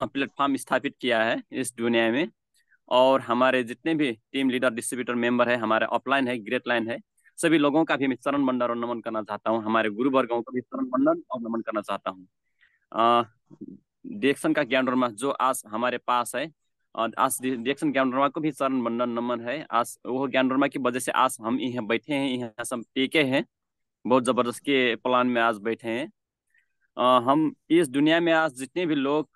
Platform स्थापित किया है इस दुनिया में। और हमारे जितने भी टीम लीडर डिस्ट्रीब्यूटर मेंबर है, हमारे अपलाइन है, ग्रेट लाइन है, सभी लोगों का भी मैं चरण वंदन और नमन करना चाहता हूँ। हमारे गुरु वर्गों का भी चरण वंदन और नमन करना चाहता हूँ। डिएक्शन का ज्ञानोरमा जो आज हमारे पास है, आज डिएक्शन ज्ञानोरमा को भी चरण वंदन नमन है। आज वो ज्ञानोरमा की वजह से आज हम यहाँ बैठे हैं, यहाँ सब टीके हैं, बहुत जबरदस्त के प्लान में आज बैठे हैं। हम इस दुनिया में आज जितने भी लोग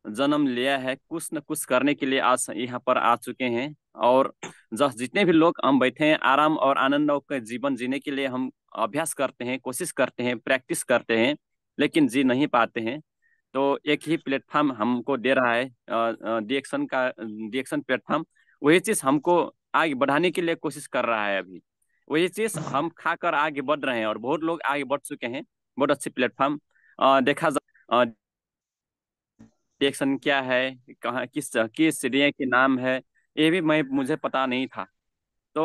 जन्म लिया है, कुछ न कुछ करने के लिए आज यहाँ पर आ चुके हैं। और जितने भी लोग हम बैठे हैं, आराम और आनंद का जीवन जीने के लिए हम अभ्यास करते हैं, कोशिश करते हैं, प्रैक्टिस करते हैं, लेकिन जी नहीं पाते हैं। तो एक ही प्लेटफॉर्म हमको दे रहा है, डिएक्शन प्लेटफॉर्म। वही चीज हमको आगे बढ़ाने के लिए कोशिश कर रहा है। अभी वही चीज हम खाकर आगे बढ़ रहे हैं और बहुत लोग आगे बढ़ चुके हैं। बहुत अच्छे प्लेटफॉर्म देखा जाए। डिएक्शन क्या है, कहाँ किस किस चिड़िया के नाम है, ये भी मैं मुझे पता नहीं था। तो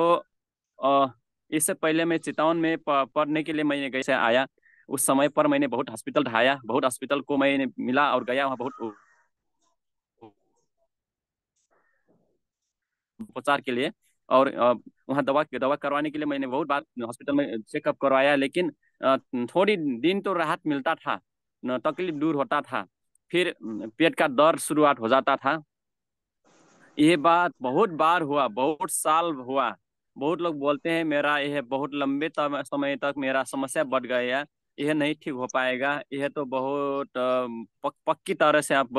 अ, इससे पहले मैं चितौन में पढ़ने के लिए मैंने गए से आया। उस समय पर मैंने बहुत हॉस्पिटल ढाया, बहुत हॉस्पिटल को मैंने मिला और गया वहाँ बहुत उपचार के लिए। और वहाँ दवा दवा करवाने के लिए मैंने बहुत बार हॉस्पिटल में चेकअप करवाया, लेकिन थोड़ी दिन तो राहत मिलता था, तकलीफ दूर होता था, फिर पेट का दर्द शुरुआत हो जाता था। ये बात बहुत बार हुआ, बहुत साल हुआ। बहुत लोग बोलते हैं मेरा यह बहुत लंबे समय तक मेरा समस्या बढ़ गया, यह नहीं ठीक हो पाएगा, यह तो बहुत पक्की तरह से आप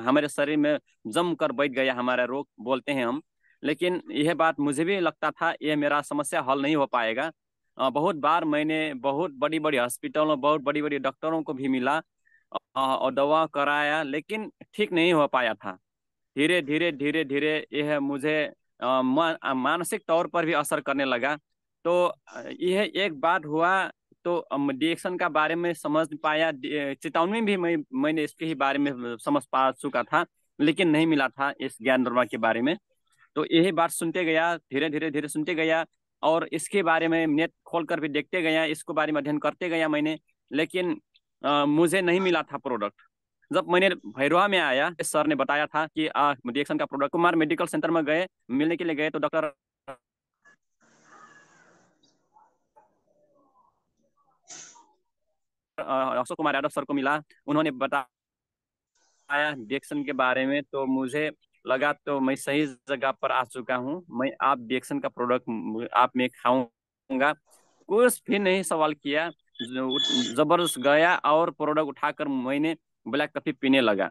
हमारे शरीर में जम कर बैठ गया हमारा रोग, बोलते हैं हम। लेकिन यह बात मुझे भी लगता था यह मेरा समस्या हल नहीं हो पाएगा। बहुत बार मैंने बहुत बड़ी बड़ी हॉस्पिटलों, बहुत बड़ी बड़ी डॉक्टरों को भी मिला और दवा कराया, लेकिन ठीक नहीं हो पाया था। धीरे धीरे धीरे धीरे यह मुझे मानसिक तौर पर भी असर करने लगा। तो यह एक बात हुआ। तो डिएक्शन का बारे में समझ पाया, चेतावनी भी मैंने इसके ही बारे में समझ पा चुका था, लेकिन नहीं मिला था इस ज्ञान दर्मा के बारे में। तो यही बात सुनते गया, धीरे धीरे धीरे सुनते गया, और इसके बारे में नेट खोल कर भी देखते गया, इसको बारे में अध्ययन करते गया मैंने। लेकिन मुझे नहीं मिला था प्रोडक्ट। जब मैंने भैरवा में आया, इस सर ने बताया था कि रिएक्शन का प्रोडक्ट, कुमार मेडिकल सेंटर में गए, मिलने के लिए गए, तो डॉक्टर अशोक कुमार यादव सर को मिला। उन्होंने बताया रिएक्शन के बारे में, तो मुझे लगा तो मैं सही जगह पर आ चुका हूँ। मैं आप रिएक्शन का प्रोडक्ट आप में खाऊंगा, कुछ भी नहीं सवाल किया, जबरदस्त गया और प्रोडक्ट उठाकर मैंने ब्लैक कॉफी पीने लगा।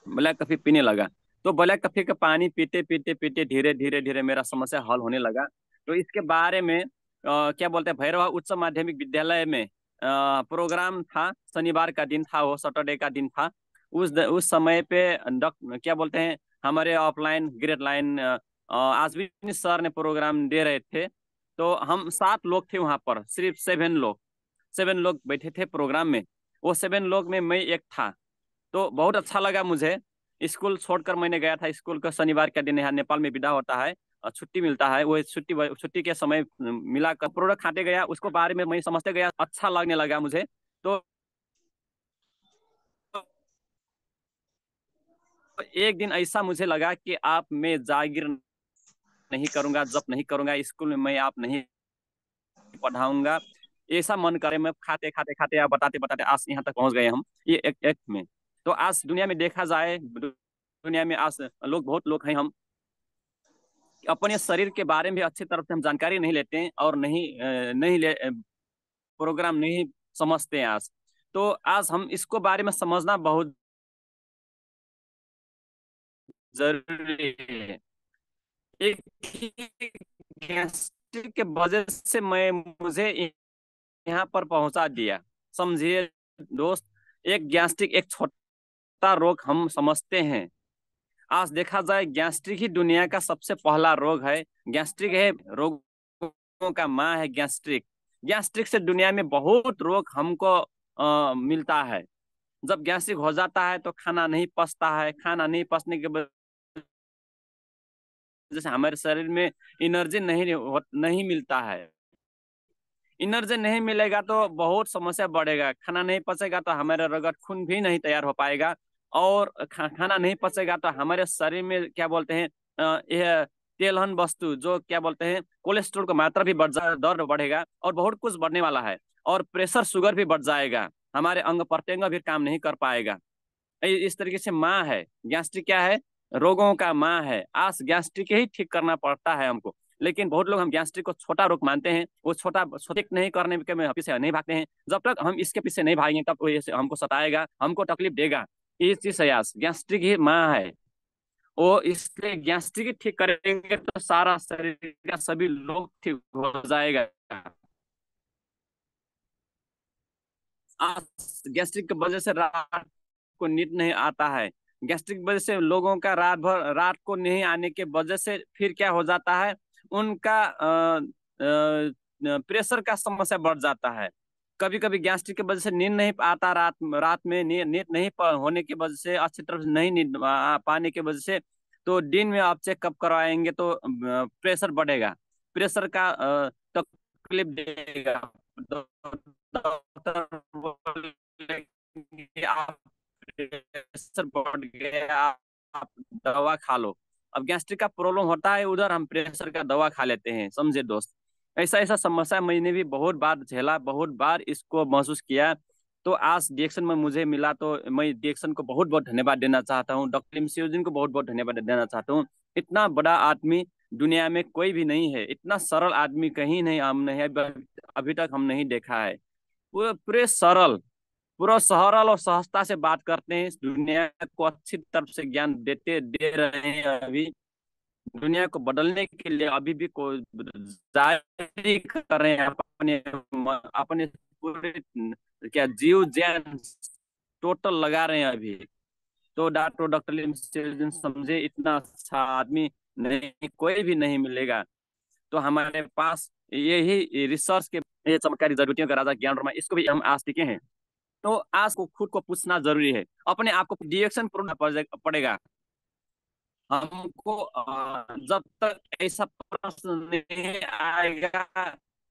ब्लैक कॉफी पीने लगा। तो ब्लैक कॉफी का पानी पीते पीते पीते धीरे धीरे धीरे मेरा समस्या हल होने लगा। तो इसके बारे में क्या बोलते हैं, भैरवा उच्च माध्यमिक विद्यालय में प्रोग्राम था, शनिवार का दिन था, वो सैटरडे का दिन था। उस समय पे क्या बोलते हैं, हमारे ऑफलाइन ग्रेड लाइन आजविन सर ने प्रोग्राम दे रहे थे। तो हम 7 लोग थे वहां पर, सिर्फ 7 लोग, 7 लोग बैठे थे प्रोग्राम में। वो 7 लोग में मैं एक था। तो बहुत अच्छा लगा मुझे। स्कूल छोड़कर मैंने गया था, स्कूल का शनिवार का दिन यहाँ नेपाल में विदा होता है और छुट्टी मिलता है, वो छुट्टी के समय मिलाकर प्रोडक्ट खाते गया, उसको बारे में मैं समझते गया, अच्छा लगने लगा मुझे। तो एक दिन ऐसा मुझे लगा कि आप मैं जागीर नहीं करूंगा, जब नहीं करूंगा, स्कूल में मैं आप नहीं पढ़ाऊंगा, ऐसा मन करे। मैं खाते खाते खाते या बताते बताते आज यहाँ तक पहुंच गए हम, ये एक में। तो आज दुनिया में देखा जाए, दुनिया में आज लोग, बहुत लोग हैं, हम अपने शरीर के बारे में भी अच्छी तरह से हम जानकारी नहीं लेते हैं, और नहीं ले प्रोग्राम नहीं समझते हैं आज। तो आज हम इसको बारे में समझना बहुत जरूरी है। एक गैस्ट्रिक के वजह से मैं मुझे यहाँ पर पहुंचा दिया, समझिए दोस्त। एक गैस्ट्रिक एक छोटा रोग हम समझते हैं, आज देखा जाए गैस्ट्रिक ही दुनिया का सबसे पहला रोग है। गैस्ट्रिक है रोगों का माँ है, गैस्ट्रिक। गैस्ट्रिक से दुनिया में बहुत रोग हमको मिलता है। जब गैस्ट्रिक हो जाता है तो खाना नहीं पचता है, खाना नहीं पचने के वजह से हमारे शरीर में एनर्जी नहीं मिलता है। एनर्जी नहीं मिलेगा तो बहुत समस्या बढ़ेगा, खाना नहीं पचेगा तो हमारे रगत खून भी नहीं तैयार हो पाएगा, और खाना नहीं पचेगा तो हमारे शरीर में क्या बोलते हैं, यह तेलहन वस्तु जो क्या बोलते हैं कोलेस्ट्रॉल का मात्रा भी बढ़ जा दर बढ़ेगा और बहुत कुछ बढ़ने वाला है। और प्रेशर शुगर भी बढ़ जाएगा, हमारे अंग प्रत्यंग भी काम नहीं कर पाएगा। इस तरीके से माँ है, गैस्ट्रिक क्या है, रोगों का माँ है। आज गैस्ट्रिक ही ठीक करना पड़ता है हमको। लेकिन बहुत लोग हम गैस्ट्रिक को छोटा रोग मानते हैं, वो छोटा ठीक नहीं करने के में पीछे नहीं भागते हैं। जब तक हम इसके पीछे नहीं भागेंगे तब वो ये हमको सताएगा, हमको तकलीफ देगा। ये चीज है, आज गैस्ट्रिक ही माँ है। वो इसलिए गैस्ट्रिक ही ठीक करेंगे तो सारा शरीर का सभी लोग ठीक हो जाएगा। आज गैस्ट्रिक की वजह से रात को नींद नहीं आता है। गैस्ट्रिक की वजह से लोगों का रात को नहीं आने के वजह से फिर क्या हो जाता है, उनका प्रेशर का समस्या बढ़ जाता है। कभी कभी गैस्ट्रिक की वजह से नींद नहीं आता, रात रात में नींद नहीं होने की वजह से, अच्छी तरह से नहीं नींद पाने की वजह से, तो दिन में आप चेकअप करवाएंगे तो प्रेशर बढ़ेगा। प्रेशर का तकलीफ देगा। डॉक्टर बोलेंगे आप प्रेशर बढ़ गया, आप दवा खा लो। अब गैस्ट्रिक का प्रॉब्लम होता है उधर, हम प्रेशर का दवा खा लेते हैं, समझे दोस्त। ऐसा ऐसा समस्या मैंने भी बहुत बार झेला, बहुत बार इसको महसूस किया। तो आज डिएक्शन में मुझे मिला तो मैं डिएक्शन को बहुत बहुत धन्यवाद देना चाहता हूँ, डॉक्टर एम को बहुत बहुत धन्यवाद देना चाहता हूँ। इतना बड़ा आदमी दुनिया में कोई भी नहीं है, इतना सरल आदमी कहीं नहीं, हमने है अभी तक हम नहीं देखा है। पूरे पूरे सरल, पूरा सरल और सहजता से बात करते हैं, इस दुनिया को अच्छी तरफ से ज्ञान देते दे रहे हैं अभी। दुनिया को बदलने के लिए अभी भी को जारी कर रहे हैं अपने अपने पूरे क्या जीव जैन टोटल लगा रहे हैं अभी। तो डॉक्टर लिम समझे, इतना अच्छा आदमी नहीं, कोई भी नहीं मिलेगा। तो हमारे पास यही रिसर्च के ये चमत्कारी जरूरतियों का राजा ज्ञान वर्मा, इसको भी हम आज सीखे हैं। तो आज को खुद को पूछना जरूरी है, अपने आप को डिरेक्शन पड़ेगा हमको। जब तक ऐसा प्रश्न नहीं आएगा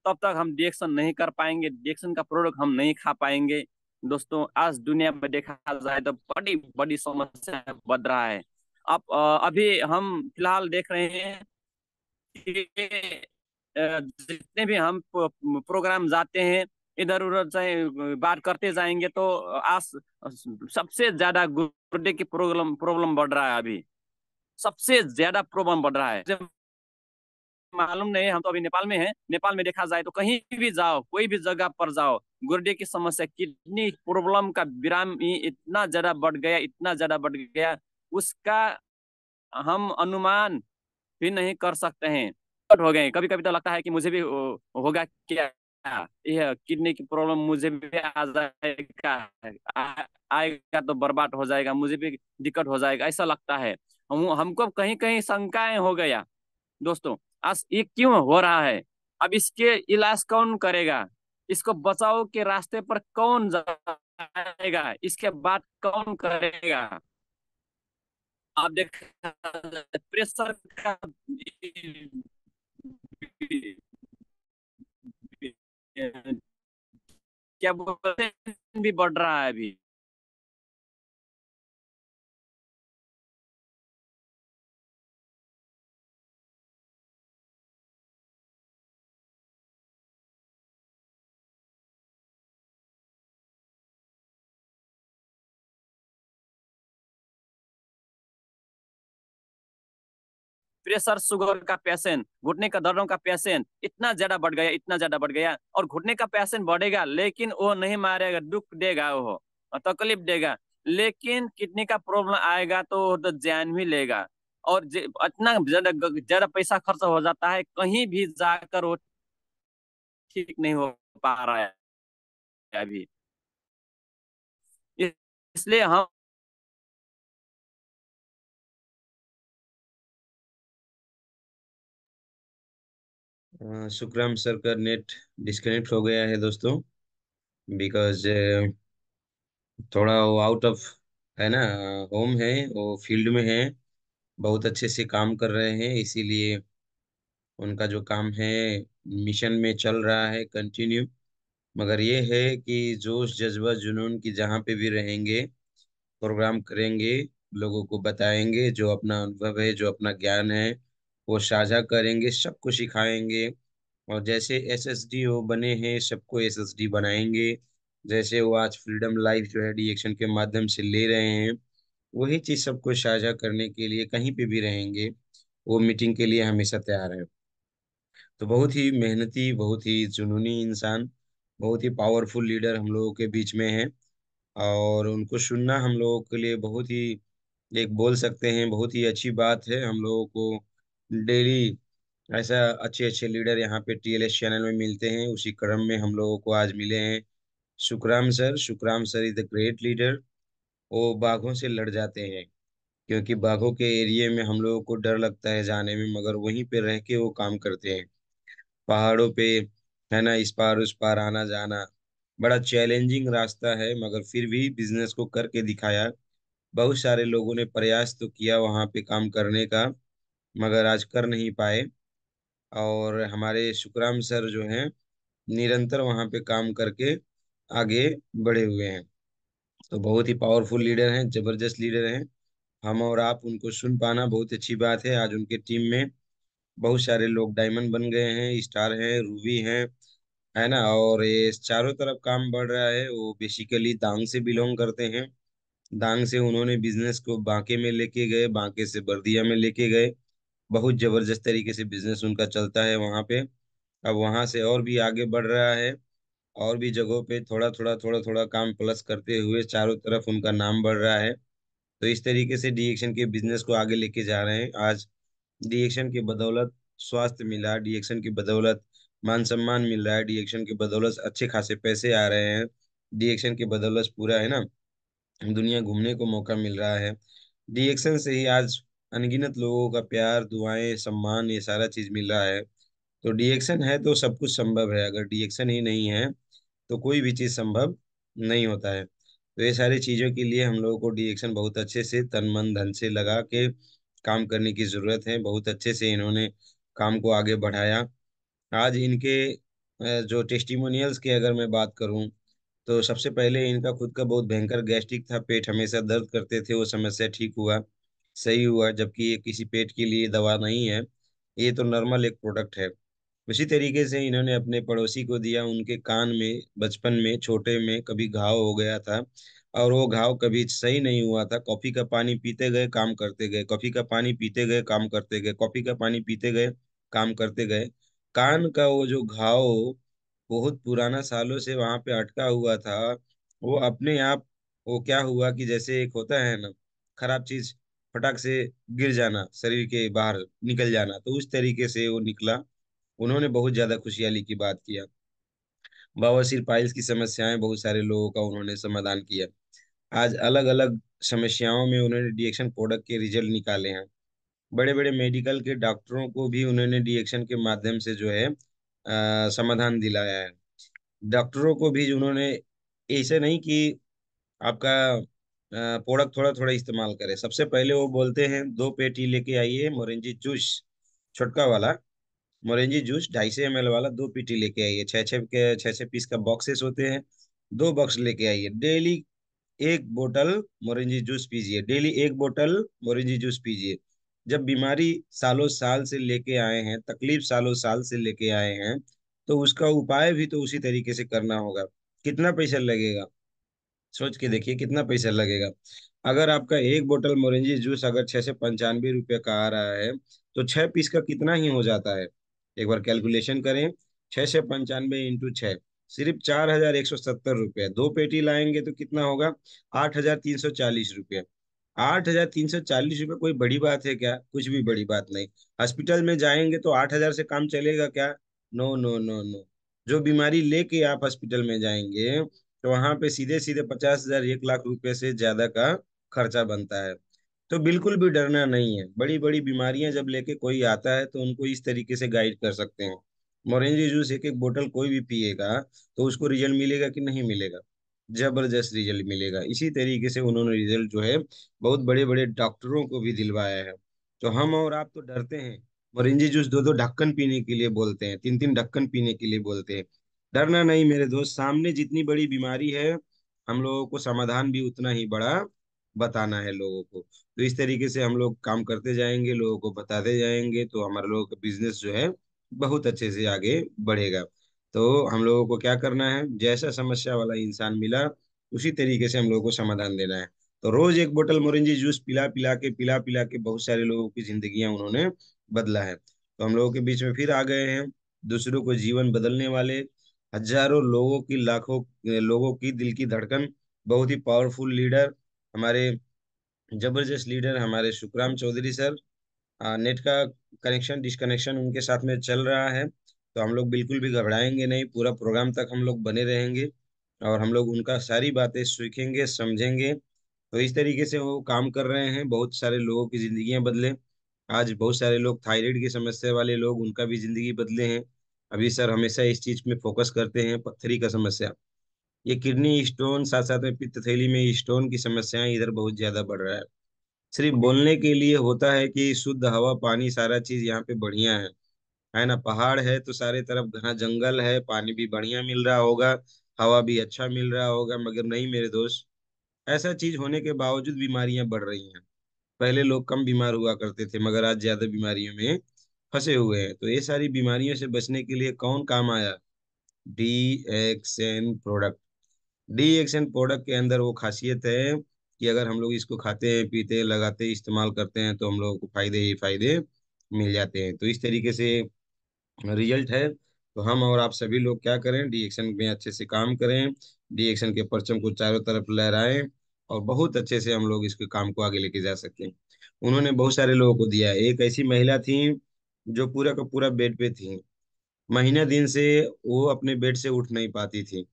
तब तक हम डिएक्शन नहीं कर पाएंगे, डिएक्शन का प्रोडक्ट हम नहीं खा पाएंगे। दोस्तों, आज दुनिया में देखा जाए तो बड़ी बड़ी समस्या बढ़ रहा है। अब अभी हम फिलहाल देख रहे हैं कि जितने भी हम प्रोग्राम जाते हैं, इधर उधर चाहे बात करते जाएंगे तो आज सबसे ज्यादा गुर्दे की प्रॉब्लम प्रॉब्लम बढ़ रहा है अभी। सबसे ज्यादा प्रॉब्लम बढ़ रहा है, जब मालूम नहीं, हम तो अभी नेपाल में हैं। नेपाल में देखा जाए तो कहीं भी जाओ, कोई भी जगह पर जाओ, गुर्दे की समस्या, किडनी प्रॉब्लम का विराम ही इतना ज्यादा बढ़ गया, इतना ज्यादा बढ़ गया, उसका हम अनुमान भी नहीं कर सकते हैं। हो गए, कभी कभी तो लगता है कि मुझे भी होगा क्या, यह किडनी की प्रॉब्लम मुझे भी आ जाएगा, आएगा तो बर्बाद हो जाएगा, मुझे भी दिक्कत हो जाएगा, ऐसा लगता है। हमको कहीं कहीं शंकाएं हो गया। दोस्तों, आज ये क्यों हो रहा है, अब इसके इलाज कौन करेगा, इसको बचाव के रास्ते पर कौन जाएगा, इसके बाद कौन करेगा। आप देख, प्रेशर का क्या बोलते हैं भी बढ़ रहा है अभी। प्रेशर शुगर का पेशेंट, घुटने का दर्दों का पेशेंट इतना ज्यादा बढ़ गया, इतना ज्यादा बढ़ गया। और घुटने का पेशेंट बढ़ेगा लेकिन वो नहीं मारेगा, दुख देगा वो और तकलीफ देगा। लेकिन किडनी का प्रॉब्लम आएगा तो वो तो जान भी लेगा। और इतना ज्यादा ज्यादा पैसा खर्च हो जाता है, कहीं भी जाकर वो ठीक नहीं हो पा रहा है अभी। इसलिए हम सुखराम सर का नेट डिस्कनेक्ट हो गया है दोस्तों, बिकॉज थोड़ा वो आउट ऑफ है ना, होम है, वो फील्ड में है, बहुत अच्छे से काम कर रहे हैं, इसीलिए उनका जो काम है मिशन में चल रहा है कंटिन्यू। मगर ये है कि जोश जज्बा जुनून की जहाँ पे भी रहेंगे, प्रोग्राम करेंगे, लोगों को बताएंगे, जो अपना अनुभव है, जो अपना ज्ञान है वो साझा करेंगे, सबको सिखाएंगे। और जैसे एसएसडी वो बने हैं, सबको एसएसडी बनाएंगे। जैसे वो आज फ्रीडम लाइफ जो है डीएक्शन के माध्यम से ले रहे हैं, वही चीज सबको साझा करने के लिए कहीं पे भी रहेंगे, वो मीटिंग के लिए हमेशा तैयार है। तो बहुत ही मेहनती, बहुत ही जुनूनी इंसान, बहुत ही पावरफुल लीडर हम लोगों के बीच में है। और उनको सुनना हम लोगों के लिए बहुत ही, एक बोल सकते हैं बहुत ही अच्छी बात है। हम लोगों को डेली ऐसा अच्छे अच्छे लीडर यहाँ पे टीएलएस चैनल में मिलते हैं, उसी क्रम में हम लोगों को आज मिले हैं Sukhram sir. Sukhram sir is the great leader. वो बाघों से लड़ जाते हैं, क्योंकि बाघों के एरिया में हम लोगों को डर लगता है जाने में, मगर वहीं पे रह के वो काम करते हैं पहाड़ों पे, है ना, इस पार उस पार आना जाना। बड़ा चैलेंजिंग रास्ता है, मगर फिर भी बिजनेस को करके दिखाया। बहुत सारे लोगों ने प्रयास तो किया वहां पे काम करने का, मगर आज कर नहीं पाए। और हमारे सुखराम सर जो हैं, निरंतर वहां पे काम करके आगे बढ़े हुए हैं। तो बहुत ही पावरफुल लीडर हैं, जबरदस्त लीडर हैं। हम और आप उनको सुन पाना बहुत अच्छी बात है। आज उनके टीम में बहुत सारे लोग डायमंड बन गए हैं, स्टार हैं, रूबी हैं, है ना। और ये चारों तरफ काम बढ़ रहा है। वो बेसिकली दांग से बिलोंग करते हैं। दांग से उन्होंने बिजनेस को बांके में लेके गए, बांके से बर्दिया में लेके गए। बहुत जबरदस्त तरीके से बिजनेस उनका चलता है वहाँ पे। अब वहाँ से और भी आगे बढ़ रहा है, और भी जगहों पे थोड़ा थोड़ा काम प्लस करते हुए चारों तरफ उनका नाम बढ़ रहा है। तो इस तरीके से डीएक्शन के बिजनेस को आगे लेके जा रहे हैं। आज डीएक्शन की बदौलत स्वास्थ्य मिला, डीएक्शन की बदौलत मान सम्मान मिल रहा है, डीएक्शन की बदौलत अच्छे खासे पैसे आ रहे हैं, डीएक्शन की बदौलत पूरा, है ना, दुनिया घूमने को मौका मिल रहा है। डीएक्शन से ही आज अनगिनत लोगों का प्यार, दुआएं, सम्मान, ये सारा चीज मिल रहा है। तो डीएक्शन है तो सब कुछ संभव है, अगर डीएक्शन ही नहीं है तो कोई भी चीज संभव नहीं होता है। तो ये सारी चीजों के लिए हम लोगों को डीएक्शन बहुत अच्छे से तन मन धन से लगा के काम करने की जरूरत है। बहुत अच्छे से इन्होंने काम को आगे बढ़ाया। आज इनके जो टेस्टिमोनियल्स की अगर मैं बात करूं, तो सबसे पहले इनका खुद का बहुत भयंकर गैस्ट्रिक था, पेट हमेशा दर्द करते थे, वो समस्या ठीक हुआ, सही हुआ। जबकि ये किसी पेट के लिए दवा नहीं है, ये तो नॉर्मल एक प्रोडक्ट है। उसी तरीके से इन्होंने अपने पड़ोसी को दिया, उनके कान में बचपन में छोटे में कभी घाव हो गया था, और वो घाव कभी सही नहीं हुआ था। कॉफी का पानी पीते गए, काम करते गए, कॉफी का पानी पीते गए, काम करते गए, कॉफी का पानी पीते गए, काम करते गए। कान का वो जो घाव बहुत पुराना सालों से वहां पे अटका हुआ था, वो अपने आप, वो क्या हुआ कि जैसे एक होता है ना, खराब चीज फटाक से गिर जाना, शरीर के बाहर निकल जाना, तो उस तरीके से वो निकला। उन्होंने बहुत ज्यादा खुशहाली की बात किया। बवासीर पाइल्स की समस्याएं बहुत सारे लोगों का उन्होंने समाधान किया। आज अलग अलग समस्याओं में उन्होंने डीएक्शन प्रोडक्ट के रिजल्ट निकाले हैं। बड़े बड़े मेडिकल के डॉक्टरों को भी उन्होंने डीएक्शन के माध्यम से जो है समाधान दिलाया है। डॉक्टरों को भी उन्होंने, ऐसे नहीं कि आपका प्रोडक्ट थोड़ा थोड़ा इस्तेमाल करें, सबसे पहले वो बोलते हैं 2 पेटी लेके आइए मोरेंजी जूस, छोटका वाला मोरेंजी जूस 250 ml वाला 2 पेटी लेके आइए। छः छः पीस का बॉक्सेस होते हैं, 2 बॉक्स लेके आइए। डेली एक बोतल मोरिंजी जूस पीजिए, डेली एक बोतल मोरिंजी जूस पीजिए। जब बीमारी सालों साल से लेके आए हैं, तकलीफ सालों साल से लेके आए हैं, तो उसका उपाय भी तो उसी तरीके से करना होगा। कितना पैसा लगेगा, सोच के देखिए कितना पैसा लगेगा। अगर आपका एक बोतल मोरिंजी जूस अगर 6 से 95 रुपये का आ रहा है, तो 6 पीस का कितना ही हो जाता है, एक बार कैलकुलेशन करें। 6 से 95 × 6, सिर्फ 4,170 रुपये। 2 पेटी लाएंगे तो कितना होगा, 8,340 रुपये। 8,340 रुपये कोई बड़ी बात है क्या, कुछ भी बड़ी बात नहीं। हॉस्पिटल में जाएंगे तो 8,000 से काम चलेगा क्या, नो नो नो नो। जो बीमारी लेके आप हॉस्पिटल में जाएंगे, तो वहां पे सीधे सीधे 50,000 1 लाख रुपए से ज्यादा का खर्चा बनता है। तो बिल्कुल भी डरना नहीं है। बड़ी बड़ी बीमारियां जब लेके कोई आता है, तो उनको इस तरीके से गाइड कर सकते हैं। मोरेंजी जूस एक एक बोतल कोई भी पिएगा, तो उसको रिजल्ट मिलेगा कि नहीं मिलेगा, जबरदस्त रिजल्ट मिलेगा। इसी तरीके से उन्होंने रिजल्ट जो है बहुत बड़े बड़े डॉक्टरों को भी दिलवाया है। तो हम और आप तो डरते हैं, मोरिंजी जूस 2-2 ढक्कन पीने के लिए बोलते हैं, 3-3 ढक्कन पीने के लिए बोलते हैं। डरना नहीं मेरे दोस्त, सामने जितनी बड़ी बीमारी है, हम लोगों को समाधान भी उतना ही बड़ा बताना है लोगों को। तो इस तरीके से हम लोग काम करते जाएंगे, लोगों को बताते जाएंगे, तो हमारे लोगों का बिजनेस जो है बहुत अच्छे से आगे बढ़ेगा। तो हम लोगों को क्या करना है, जैसा समस्या वाला इंसान मिला उसी तरीके से हम लोगों को समाधान देना है। तो रोज एक बोतल मोरिंजी जूस पिला पिला के बहुत सारे लोगों की जिंदगियां उन्होंने बदला है। तो हम लोगों के बीच में फिर आ गए हैं दूसरों को जीवन बदलने वाले, हजारों लोगों की, लाखों लोगों की दिल की धड़कन, बहुत ही पावरफुल लीडर, हमारे जबरदस्त लीडर हमारे सुखराम चौधरी सर। नेट का कनेक्शन डिसकनेक्शन उनके साथ में चल रहा है, तो हम लोग बिल्कुल भी घबराएंगे नहीं, पूरा प्रोग्राम तक हम लोग बने रहेंगे और हम लोग उनका सारी बातें सीखेंगे समझेंगे। तो इस तरीके से वो काम कर रहे हैं, बहुत सारे लोगों की जिंदगियां बदले। आज बहुत सारे लोग थायराइड की समस्या वाले लोग, उनका भी जिंदगी बदले हैं। अभी सर हमेशा इस चीज में फोकस करते हैं, पत्थरी का समस्या, ये किडनी स्टोन, साथ साथ में पित्त थैली में स्टोन की समस्याएं इधर बहुत ज्यादा बढ़ रहा है। सिर्फ बोलने के लिए होता है कि शुद्ध हवा पानी सारा चीज यहाँ पे बढ़िया है ना। पहाड़ है तो सारे तरफ घना जंगल है, पानी भी बढ़िया मिल रहा होगा, हवा भी अच्छा मिल रहा होगा, मगर नहीं मेरे दोस्त, ऐसा चीज होने के बावजूद बीमारियां बढ़ रही हैं। पहले लोग कम बीमार हुआ करते थे, मगर आज ज्यादा बीमारियों में फंसे हुए हैं। तो ये सारी बीमारियों से बचने के लिए कौन काम आया, D action product. D action product के अंदर वो खासियत है कि अगर हम लोग इसको खाते हैं पीते हैं लगाते हैं इस्तेमाल करते हैं तो हम लोगों को फायदे ही फायदे मिल जाते हैं। तो इस तरीके से रिजल्ट है। तो हम और आप सभी लोग क्या करें, डी एक्शन में अच्छे से काम करें, डी एक्शन के परचम को चारों तरफ लहराएं और बहुत अच्छे से हम लोग इसके काम को आगे लेके जा सकें। उन्होंने बहुत सारे लोगों को दिया है। एक ऐसी महिला थी जो पूरा का पूरा बेड पे थी, महीने दिन से वो अपने बेड से उठ नहीं पाती थी।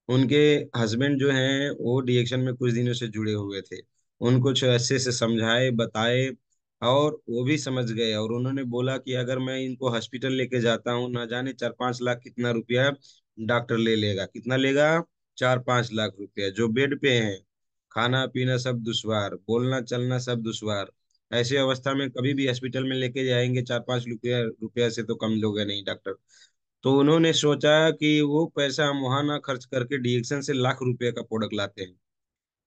उनके हस्बैंड जो हैं वो डिएक्शन में कुछ दिनों से जुड़े हुए थे, उनको कुछ अच्छे से समझाए बताए और वो भी समझ गए। और उन्होंने बोला कि अगर मैं इनको हॉस्पिटल लेके जाता हूँ, ना जाने 4-5 लाख कितना रुपया डॉक्टर ले लेगा, कितना लेगा, 4-5 लाख रुपया, जो बेड पे हैं, खाना पीना सब दुश्वार, बोलना चलना सब दुश्वार। ऐसी अवस्था में कभी भी हॉस्पिटल में लेके जाएंगे, 4-5 रुपया रुपया से तो कम लोगे नहीं डॉक्टर। तो उन्होंने सोचा कि वो पैसा हम वहां ना खर्च करके डीएक्शन से लाख रुपए का प्रोडक्ट लाते हैं।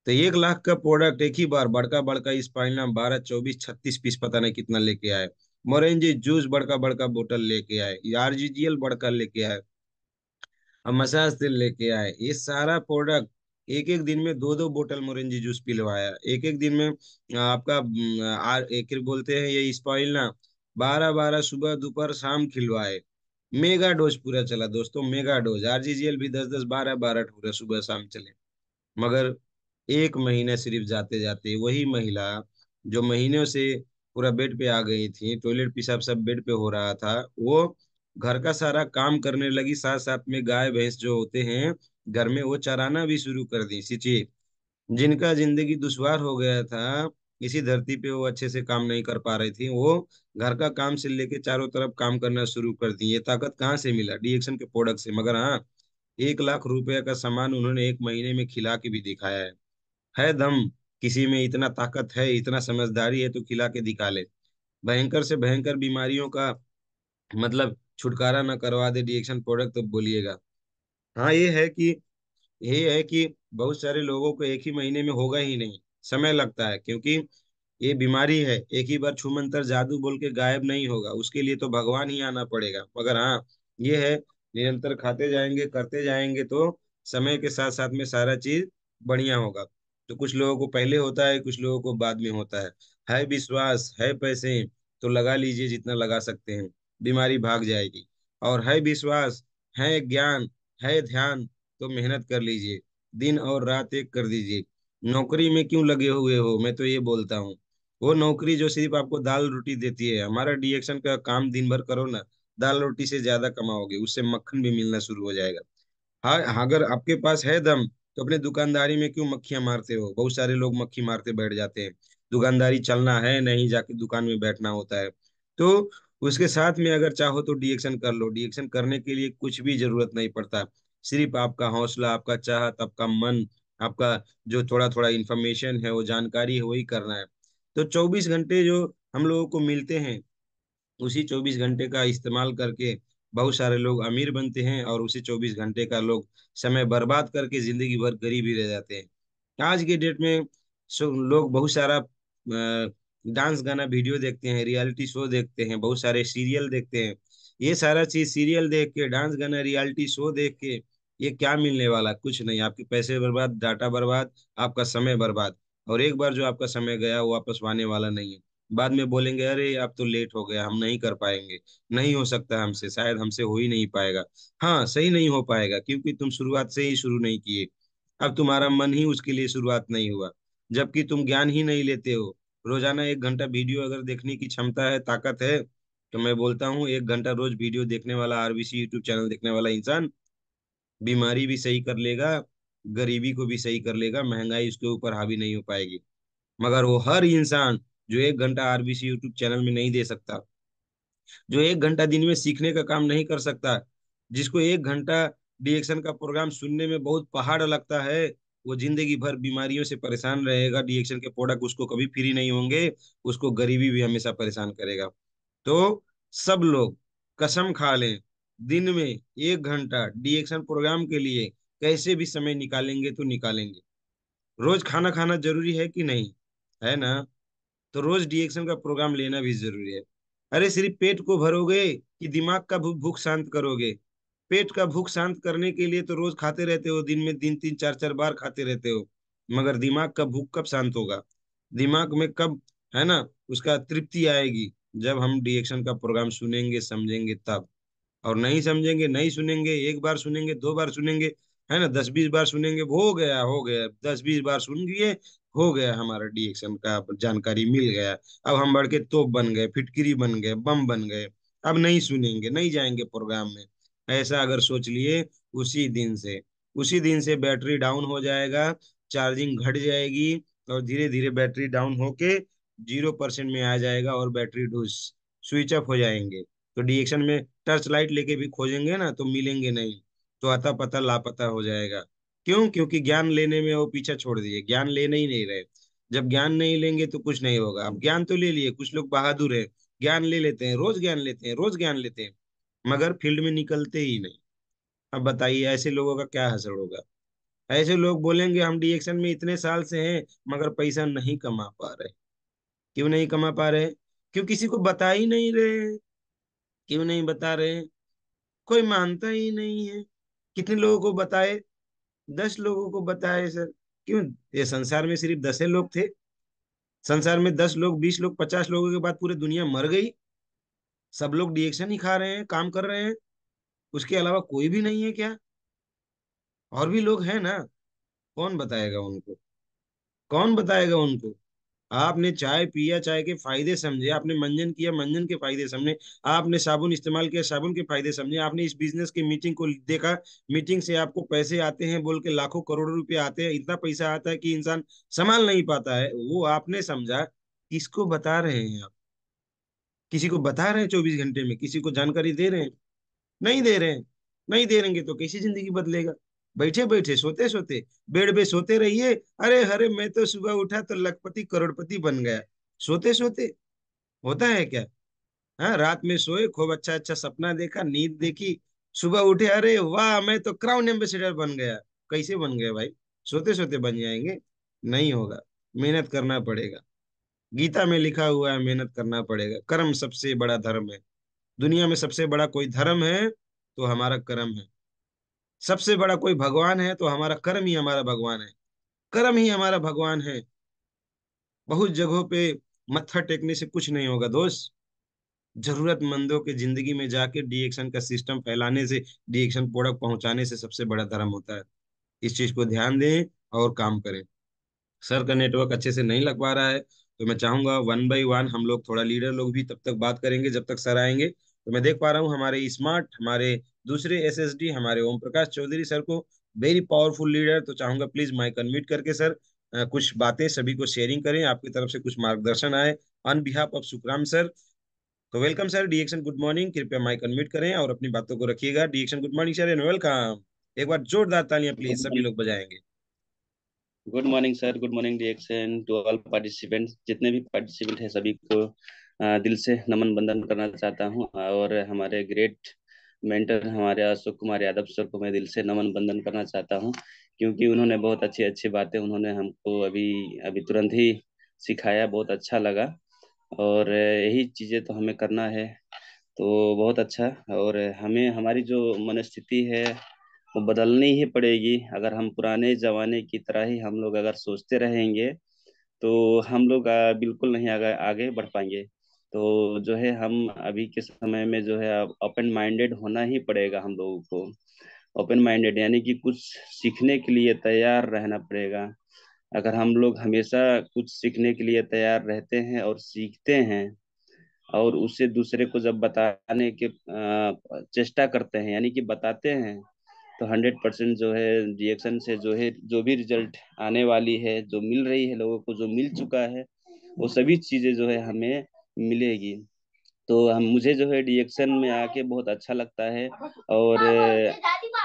तो 1 लाख का प्रोडक्ट एक ही बार बड़का बड़का स्पाइना 12 24 36 पीस पता नहीं कितना लेके आए, मोरेंजी जूस बड़का बड़का बोतल लेके आए, आरजीजीएल बड़का लेके आए, अब मसाज तेल लेके आए, ये सारा प्रोडक्ट एक एक दिन में 2-2 बोतल मोरेंजी जूस पिलवाया, एक एक दिन में आपका एक बोलते हैं ये स्पाइल ना, 12-12 सुबह दोपहर शाम खिलवाए। मेगा डोज पूरा चला दोस्तों, मेगा डोज, आरजीजीएल भी 10-10 12-12 ठूरा सुबह शाम चले। मगर एक महीने सिर्फ जाते जाते वही महिला जो महीनों से पूरा बेड पे आ गई थी, टॉयलेट पेशाब सब बेड पे हो रहा था, वो घर का सारा काम करने लगी, साथ साथ में गाय भैंस जो होते हैं घर में वो चराना भी शुरू कर दी। सोचिए, जिनका जिंदगी दुश्वार हो गया था इसी धरती पे, वो अच्छे से काम नहीं कर पा रही थी, वो घर का काम से लेके चारों तरफ काम करना शुरू कर दी। ये ताकत कहाँ से मिला, डीएक्शन के प्रोडक्ट से। मगर हाँ, 1 लाख रुपए का सामान उन्होंने एक महीने में खिला के भी दिखाया है दम, किसी में इतना ताकत है, इतना समझदारी है तो खिला के दिखा ले। भयंकर से भयंकर बीमारियों का मतलब छुटकारा ना करवा दे डीएक्शन प्रोडक्ट तो बोलिएगा। हाँ ये है कि बहुत सारे लोगों को एक ही महीने में होगा ही नहीं, समय लगता है, क्योंकि ये बीमारी है, एक ही बार छू मंतर जादू बोल के गायब नहीं होगा, उसके लिए तो भगवान ही आना पड़ेगा। मगर हाँ, ये है निरंतर खाते जाएंगे करते जाएंगे तो समय के साथ साथ में सारा चीज बढ़िया होगा। तो कुछ लोगों को पहले होता है, कुछ लोगों को बाद में होता है विश्वास है पैसे तो लगा लीजिए जितना लगा सकते हैं, बीमारी भाग जाएगी। और है विश्वास, है ज्ञान, है ध्यान तो मेहनत कर लीजिए, दिन और रात एक कर दीजिए। नौकरी में क्यों लगे हुए हो, मैं तो ये बोलता हूँ, वो नौकरी जो सिर्फ आपको दाल रोटी देती है, हमारा डीएक्शन का काम दिन भर करो ना, दाल रोटी से ज्यादा कमाओगे, उससे मक्खन भी मिलना शुरू हो जाएगा। हाँ, अगर आपके पास है दम तो अपने दुकानदारी में क्यों मक्खियां मारते हो, बहुत सारे लोग मक्खी मारते बैठ जाते हैं। दुकानदारी चलना है नहीं, जाके दुकान में बैठना होता है। तो उसके साथ में अगर चाहो तो डीएक्शन कर लो, डीएक्शन करने के लिए कुछ भी जरूरत नहीं पड़ता, सिर्फ आपका हौसला, आपका चाहत, आपका मन, आपका जो थोड़ा थोड़ा इन्फॉर्मेशन है वो जानकारी है वही करना है। तो 24 घंटे जो हम लोगों को मिलते हैं, उसी 24 घंटे का इस्तेमाल करके बहुत सारे लोग अमीर बनते हैं और उसी 24 घंटे का लोग समय बर्बाद करके जिंदगी भर गरीब ही रह जाते हैं। आज के डेट में लोग बहुत सारा डांस गाना वीडियो देखते हैं, रियलिटी शो देखते हैं, बहुत सारे सीरियल देखते हैं। ये सारा चीज सीरियल देख के, डांस गाना, रियलिटी शो देख के ये क्या मिलने वाला? कुछ नहीं। आपके पैसे बर्बाद, डाटा बर्बाद, आपका समय बर्बाद। और एक बार जो आपका समय गया वो वापस आने वाला नहीं है। बाद में बोलेंगे अरे अब तो लेट हो गया, हम नहीं कर पाएंगे, नहीं हो सकता हमसे, शायद हमसे हो ही नहीं पाएगा। हाँ, सही नहीं हो पाएगा क्योंकि तुम शुरुआत से ही शुरू नहीं किए। अब तुम्हारा मन ही उसके लिए शुरुआत नहीं हुआ, जबकि तुम ज्ञान ही नहीं लेते हो। रोजाना 1 घंटा वीडियो अगर देखने की क्षमता है, ताकत है, तो मैं बोलता हूँ 1 घंटा रोज वीडियो देखने वाला, आरबीसी यूट्यूब चैनल देखने वाला इंसान बीमारी भी सही कर लेगा, गरीबी को भी सही कर लेगा, महंगाई उसके ऊपर हावी नहीं हो पाएगी। मगर वो हर इंसान जो 1 घंटा आरबीसी यूट्यूब चैनल में नहीं दे सकता, जो 1 घंटा दिन में सीखने का काम नहीं कर सकता, जिसको 1 घंटा डीएक्शन का प्रोग्राम सुनने में बहुत पहाड़ लगता है, वो जिंदगी भर बीमारियों से परेशान रहेगा। डीएक्शन के प्रोडक्ट उसको कभी फ्री नहीं होंगे, उसको गरीबी भी हमेशा परेशान करेगा। तो सब लोग कसम खा लें, दिन में 1 घंटा डीएक्शन प्रोग्राम के लिए कैसे भी समय निकालेंगे तो निकालेंगे। रोज खाना खाना जरूरी है कि नहीं? है ना? तो रोज डीएक्शन का प्रोग्राम लेना भी जरूरी है। अरे सिर्फ पेट को भरोगे कि दिमाग का भूख शांत करोगे? पेट का भूख शांत करने के लिए तो रोज खाते रहते हो, दिन में 3 3 4 4 बार खाते रहते हो। मगर दिमाग का भूख कब शांत होगा? दिमाग में कब, है ना, उसका तृप्ति आएगी? जब हम डीएक्शन का प्रोग्राम सुनेंगे, समझेंगे तब। और नहीं समझेंगे, नहीं सुनेंगे, 1 बार सुनेंगे, 2 बार सुनेंगे, है ना, 10 20 बार सुनेंगे, हो गया हो गया, 10 20 बार सुन लिए, हो गया, हमारा डीएक्शन का जानकारी मिल गया। अब हम बढ़ के तोप बन गए, फिटकिरी बन गए, बम बन गए। अब नहीं सुनेंगे, नहीं जाएंगे प्रोग्राम में। ऐसा अगर सोच लिए, उसी दिन से बैटरी डाउन हो जाएगा, चार्जिंग घट जाएगी, और धीरे धीरे बैटरी डाउन होके 0% में आ जाएगा, और बैटरी ढूस स्विच ऑफ हो जाएंगे। तो डीएक्शन में टर्च लाइट लेके भी खोजेंगे ना तो मिलेंगे नहीं, तो अता पता लापता हो जाएगा। क्यों? क्योंकि ज्ञान लेने में वो पीछा छोड़ दिए, ज्ञान लेने ही नहीं रहे। जब ज्ञान नहीं लेंगे तो कुछ नहीं होगा। अब ज्ञान तो ले लिए, कुछ लोग बहादुर है, ज्ञान ले लेते हैं, रोज ज्ञान लेते हैं, रोज ज्ञान लेते हैं, मगर फील्ड में निकलते ही नहीं। अब बताइए ऐसे लोगों का क्या असर होगा? ऐसे लोग बोलेंगे हम डीएक्शन में इतने साल से हैं मगर पैसा नहीं कमा पा रहे। क्यों नहीं कमा पा रहे? क्यों किसी को बता ही नहीं रहे? क्यों नहीं बता रहे? कोई मानता ही नहीं है। कितने लोगों को बताए? 10 लोगों को बताए सर। क्यों? ये संसार में सिर्फ 10 लोग थे? संसार में 10 लोग, 20 लोग, 50 लोगों के बाद पूरी दुनिया मर गई? सब लोग डिएक्शन ही खा रहे हैं, काम कर रहे हैं, उसके अलावा कोई भी नहीं है क्या? और भी लोग हैं ना। कौन बताएगा उनको? कौन बताएगा उनको? आपने चाय पिया, चाय के फायदे समझे, आपने मंजन किया, मंजन के फायदे समझे, आपने साबुन इस्तेमाल किया, साबुन के फायदे समझे, आपने इस बिजनेस की मीटिंग को देखा, मीटिंग से आपको पैसे आते हैं बोल के लाखों करोड़ों रुपए आते हैं, इतना पैसा आता है कि इंसान संभाल नहीं पाता है, वो आपने समझा। किसको बता रहे हैं आप? किसी को बता रहे हैं 24 घंटे में? किसी को जानकारी दे रहे हैं? नहीं दे रहे हैं। नहीं दे रहेंगे तो कैसी जिंदगी बदलेगा? बैठे बैठे, सोते सोते, बेड पे सोते रहिए। अरे अरे मैं तो सुबह उठा तो लखपति करोड़पति बन गया। सोते सोते होता है क्या? हाँ, रात में सोए, खूब अच्छा अच्छा सपना देखा, नींद देखी, सुबह उठे, अरे वाह मैं तो क्राउन एम्बेसडर बन गया। कैसे बन गए भाई? सोते सोते बन जाएंगे? नहीं होगा। मेहनत करना पड़ेगा। गीता में लिखा हुआ है मेहनत करना पड़ेगा, कर्म सबसे बड़ा धर्म है। दुनिया में सबसे बड़ा कोई धर्म है तो हमारा कर्म है। सबसे बड़ा कोई भगवान है तो हमारा कर्म ही हमारा भगवान है। कर्म ही हमारा भगवान है। बहुत जगहों पे मत्था टेकने से कुछ नहीं होगा दोस्त। जरूरतमंदों के जिंदगी में जाके डीएक्शन का सिस्टम फैलाने से, डीएक्शन प्रोडक्ट पहुंचाने से सबसे बड़ा धर्म होता है। इस चीज को ध्यान दें और काम करें। सर का नेटवर्क अच्छे से नहीं लग पा रहा है, तो मैं चाहूंगा 1 बाय 1 हम लोग, थोड़ा लीडर लोग भी तब तक बात करेंगे जब तक सर आएंगे। तो मैं देख पा रहा हूँ हमारे स्मार्ट, हमारे दूसरे एसएसडी, हमारे ओम प्रकाश चौधरी सर को, वेरी पावरफुल लीडर। तो चाहूंगा प्लीज माइक अनम्यूट करके सर कुछ बातें सभी को शेयरिंग करें, आपकी तरफ से कुछ मार्गदर्शन आए on behalf of Sukhram sir. तो वेलकम सर, डीएक्शन गुड मॉर्निंग। कृपया माइक अनम्यूट करें और अपनी बातों को रखिएगा। डीएक्शन good morning sir and welcome. एक बार जोरदार तालियां गुड प्लीज, सभी मॉर्निंग। लोग बजाएंगे। Good morning sir, good morning reaction to all participants, जितने भी पार्टिसिपेंट हैं सभी को दिल से नमन बंदन करना चाहता हूं। और हमारे ग्रेट मेंटर हमारे अशोक कुमार यादव सर को मैं दिल से नमन बंदन करना चाहता हूँ, क्योंकि उन्होंने बहुत अच्छी अच्छी बातें उन्होंने हमको अभी अभी तुरंत ही सिखाया, बहुत अच्छा लगा। और यही चीज़ें तो हमें करना है, तो बहुत अच्छा। और हमें हमारी जो मनस्थिति है वो बदलनी ही पड़ेगी। अगर हम पुराने जमाने की तरह ही हम लोग अगर सोचते रहेंगे तो हम लोग बिल्कुल नहीं आगे आगे बढ़ पाएंगे। तो जो है हम अभी के समय में जो है ओपन माइंडेड होना ही पड़ेगा हम लोगों को। ओपन माइंडेड यानी कि कुछ सीखने के लिए तैयार रहना पड़ेगा। अगर हम लोग हमेशा कुछ सीखने के लिए तैयार रहते हैं और सीखते हैं और उसे दूसरे को जब बताने के चेष्टा करते हैं यानी कि बताते हैं, तो 100% जो है रिएक्शन से जो है जो भी रिजल्ट आने वाली है, जो मिल रही है लोगों को, जो मिल चुका है, वो सभी चीजें जो है हमें मिलेगी। तो हम मुझे जो है रिएक्शन में आके बहुत अच्छा लगता है। और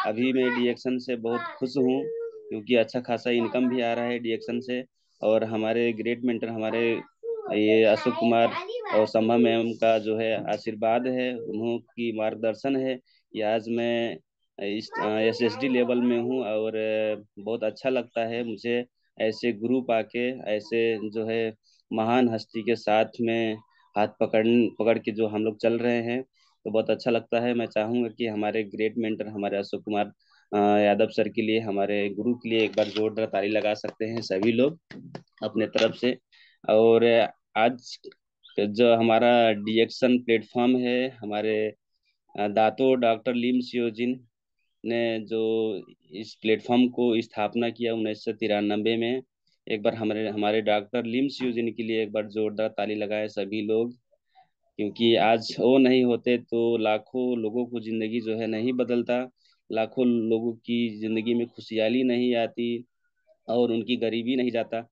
अभी मैं रिएक्शन से बहुत खुश हूँ, क्योंकि अच्छा खासा इनकम भी आ रहा है रिएक्शन से। और हमारे ग्रेट मेंटर हमारे ये अशोक कुमार और संभा मैम का जो है आशीर्वाद है, उन्हों की मार्गदर्शन है, कि आज मैं इस एसएसडी लेवल में हूँ। और बहुत अच्छा लगता है मुझे ऐसे गुरु पाके, ऐसे जो है महान हस्ती के साथ में हाथ पकड़ पकड़ के जो हम लोग चल रहे हैं, तो बहुत अच्छा लगता है। मैं चाहूंगा कि हमारे ग्रेट मेंटर हमारे अशोक कुमार यादव सर के लिए, हमारे गुरु के लिए एक बार जोरदार ताली लगा सकते हैं सभी लोग अपने तरफ से। और आज जो हमारा डिएक्शन प्लेटफॉर्म है, हमारे दातो डॉक्टर लीम सियोजिन ने जो इस प्लेटफॉर्म को स्थापना किया 1993 में। एक बार हमारे हमारे डॉक्टर लिम सियोजिन के लिए एक बार जोरदार ताली लगाए सभी लोग, क्योंकि आज वो नहीं होते तो लाखों लोगों को जिंदगी जो है नहीं बदलता, लाखों लोगों की जिंदगी में खुशहाली नहीं आती और उनकी गरीबी नहीं जाता।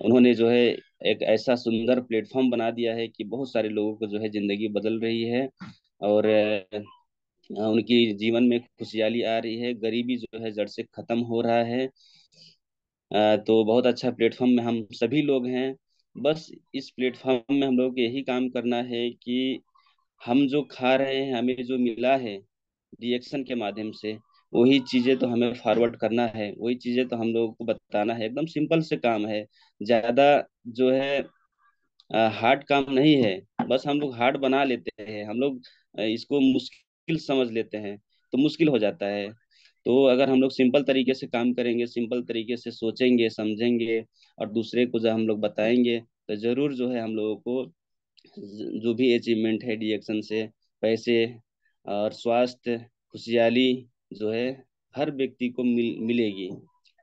उन्होंने जो है एक ऐसा सुंदर प्लेटफॉर्म बना दिया है कि बहुत सारे लोगों को जो है जिंदगी बदल रही है। और उनकी जीवन में खुशहाली आ रही है, गरीबी जो है जड़ से खत्म हो रहा है। तो बहुत अच्छा प्लेटफॉर्म में हम सभी लोग हैं। बस इस प्लेटफॉर्म में हम लोग को यही काम करना है कि हम जो खा रहे हैं, हमें जो मिला है रिएक्शन के माध्यम से, वही चीजें तो हमें फॉरवर्ड करना है, वही चीजें तो हम लोगों को बताना है। एकदम सिंपल से काम है, ज्यादा जो है हार्ड काम नहीं है। बस हम लोग हार्ड बना लेते हैं, हम लोग इसको मुश्किल समझ लेते हैं, तो मुश्किल हो जाता है। तो अगर हम लोग सिंपल तरीके से काम करेंगे, सिंपल तरीके से सोचेंगे समझेंगे और दूसरे को जब हम लोग बताएंगे, तो जरूर जो है हम लोगों को जो भी अचीवमेंट है रिएक्शन से, पैसे और स्वास्थ्य, खुशहाली जो है हर व्यक्ति को मिलेगी।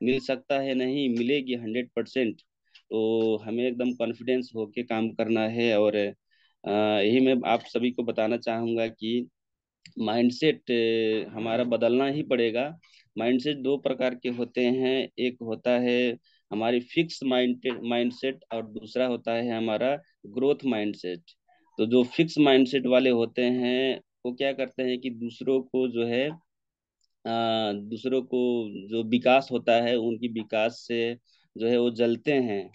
मिल सकता है नहीं, मिलेगी 100%। तो हमें एकदम कॉन्फिडेंस होके काम करना है। और यही मैं आप सभी को बताना चाहूंगा कि माइंडसेट हमारा बदलना ही पड़ेगा। माइंडसेट दो प्रकार के होते हैं, एक होता है हमारी फिक्स माइंडसेट और दूसरा होता है हमारा ग्रोथ माइंडसेट। तो जो फिक्स माइंडसेट वाले होते हैं वो क्या करते हैं कि दूसरों को जो है दूसरों को जो विकास होता है उनकी विकास से जो है वो जलते हैं।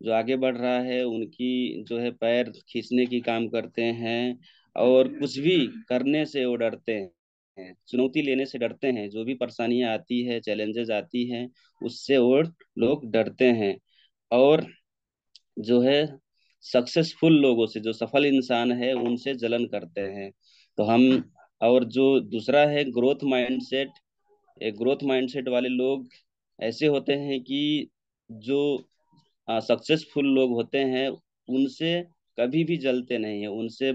जो आगे बढ़ रहा है उनकी जो है पैर खींचने की काम करते हैं, और कुछ भी करने से वो डरते हैं, चुनौती लेने से डरते हैं। जो भी परेशानियां आती है, चैलेंजेस आती हैं, उससे वो लोग डरते हैं। और जो है सक्सेसफुल लोगों से, जो सफल इंसान है, उनसे जलन करते हैं। तो हम, और जो दूसरा है ग्रोथ माइंडसेट, एक ग्रोथ माइंडसेट वाले लोग ऐसे होते हैं कि जो सक्सेसफुल लोग होते हैं उनसे कभी भी जलते नहीं है, उनसे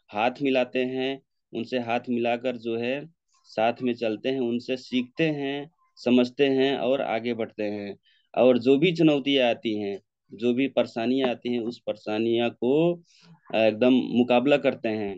हाथ मिलाते हैं, उनसे हाथ मिलाकर जो है साथ में चलते हैं, उनसे सीखते हैं, समझते हैं और आगे बढ़ते हैं। और जो भी चुनौतियां आती हैं, जो भी परेशानियां आती हैं, उस परेशानियां को एकदम मुकाबला करते हैं।